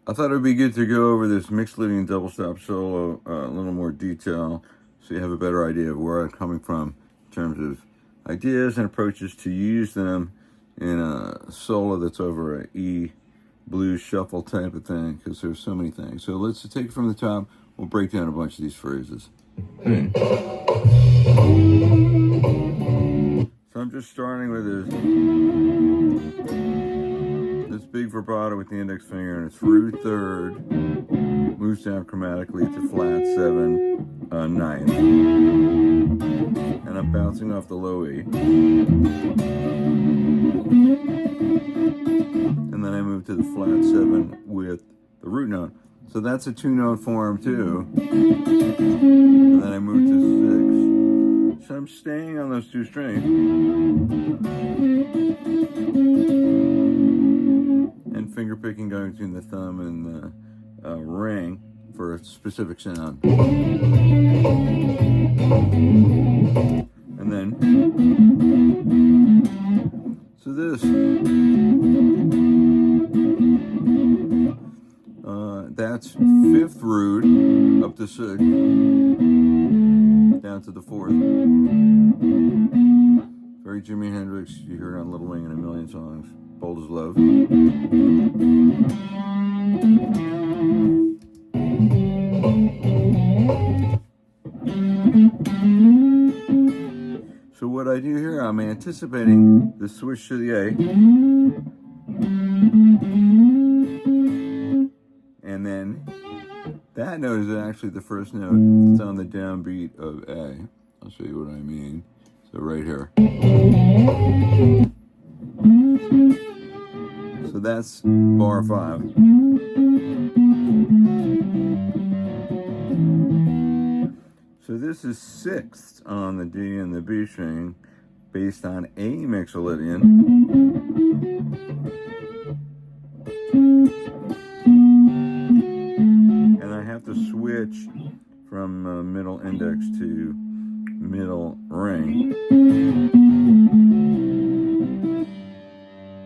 I thought it would be good to go over this Mixolydian double stop solo a little more detail, so you have a better idea of where I'm coming from in terms of ideas and approaches to use them in a solo that's over a E blues shuffle type of thing, because there's so many things. So let's take it from the top. We'll break down a bunch of these phrases. So I'm just starting with this big vibrato with the index finger, and it's root third, moves down chromatically to flat 7, 9th, and I'm bouncing off the low E, and then I move to the flat 7 with the root note. So that's a 2-note form too, and then I move to 6. So I'm staying on those 2 strings, and finger picking going between the thumb and the ring for a specific sound. And then, so this, that's 5th root up to 6th, down to the 4th. Very Jimi Hendrix, you hear it on Little Wing in a million songs. Bold as Love. So what I do here, I'm anticipating the switch to the A, and then that note is actually the first note. It's on the downbeat of A. I'll show you what I mean. So right here. So that's bar 5. So this is 6th on the D and the B string, based on A Mixolydian. And I have to switch from middle index to middle ring.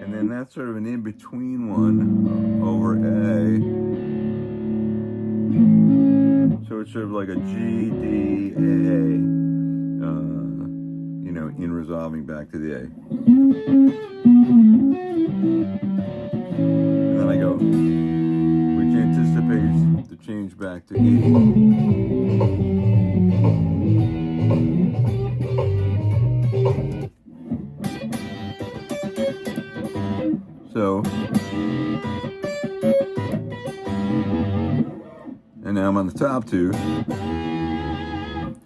And then that's sort of an in-between one over A. So it's sort of like a G, D, A, in resolving back to the A. And then I go, which anticipates the change back to E. So, and now I'm on the top 2,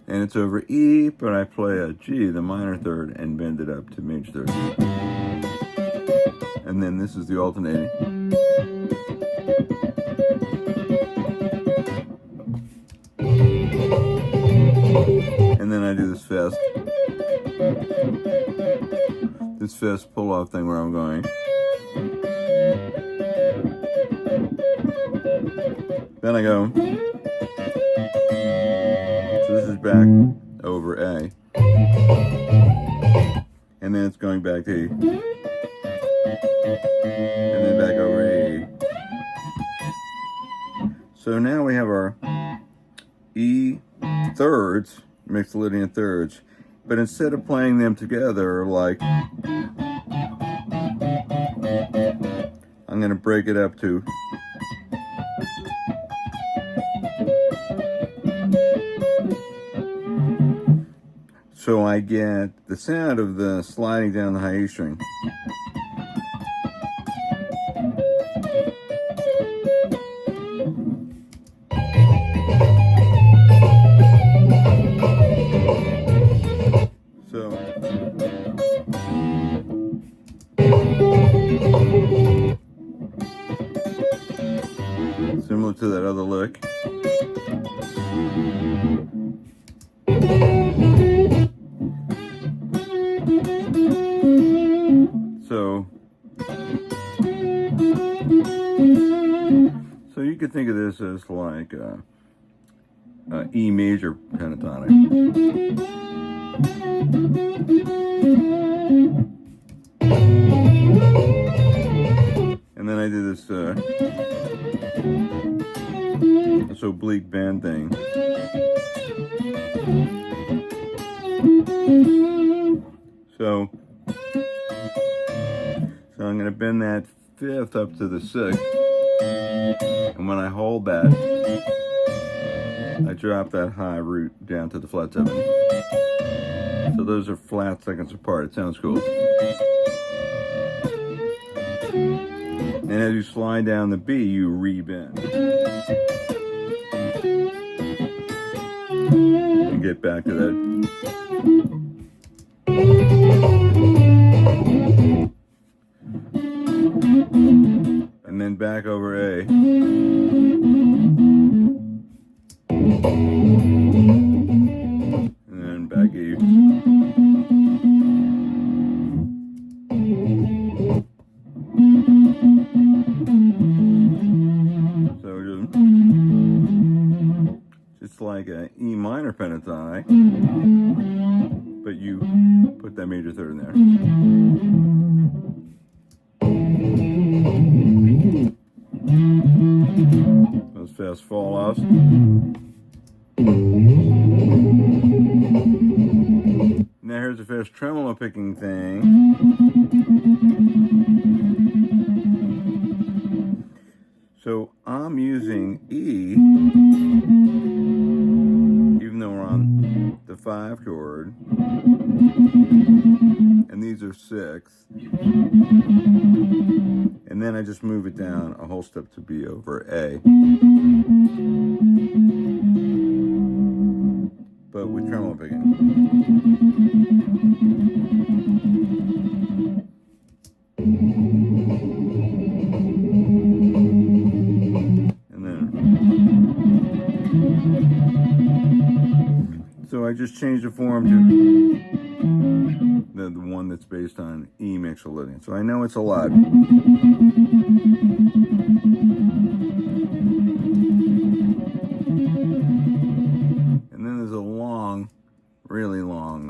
and it's over E, but I play a G, the minor 3rd, and bend it up to major 3rd. And then this is the alternating. And then I do this fast pull-off thing where I'm going. Then I go, so this is back over A, and then it's going back to E, and then back over E. So now we have our E thirds, Mixolydian thirds, but instead of playing them together like, I'm going to break it up to so I get the sound of the sliding down the high E string. So similar to that other lick. So you could think of this as like E major pentatonic. And then I do this oblique bend thing. So I'm going to bend that fifth up to the sixth, and when I hold that, I drop that high root down to the flat seven. So those are flat seconds apart. It sounds cool. And as you slide down the B, you re-bend and get back to that. And then back over A. And then back E. So just like an E minor pentatonic, but you put that major third in there. Those fast fall offs. Now here's the fast tremolo picking thing. So I'm using E, even though we're on the 5 chord, and these are 6, and then I just move it down a whole step to B over A. But with tremolo picking. So I just changed the form to the one that's based on E Mixolydian. So I know it's a lot. And then there's a long, really long,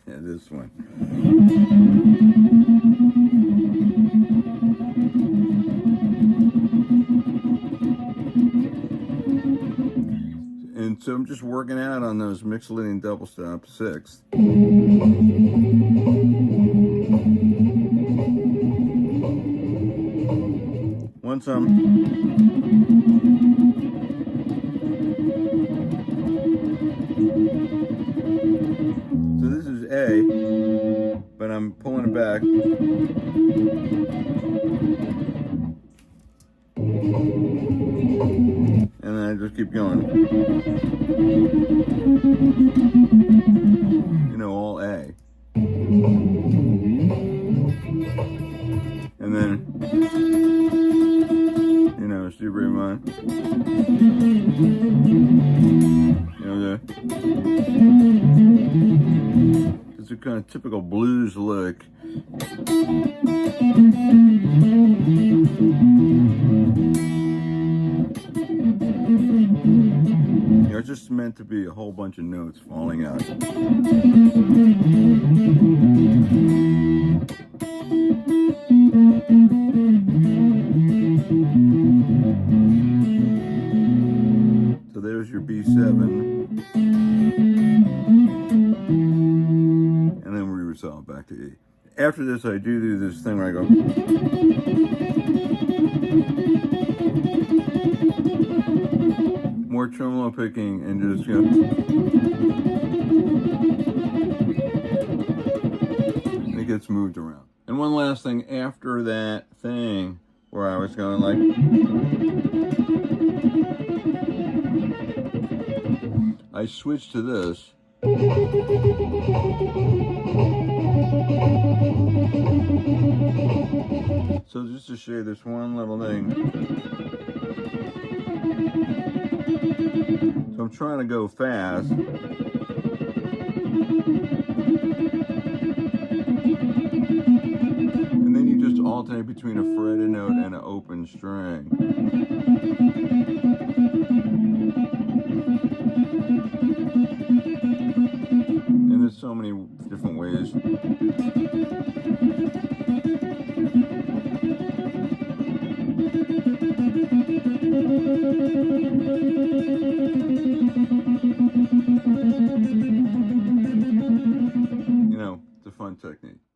this one. And so I'm just working out on those Mixolydian double stop 6. Once so this is A, but I'm pulling it back. And then I just keep going. You know, all A. And then, you know, super Iman. You know, it's a kind of typical blues lick. You know, it's just meant to be a whole bunch of notes falling out. So there's your B7. And then we resolve back to E. After this, I do this thing where I go. More tremolo picking and just, you know, it gets moved around. And one last thing after that thing where I was going like, I switched to this. So just to show you this one little thing. So I'm trying to go fast. And then you just alternate between a fretted note and an open string. And there's so many different ways. technique.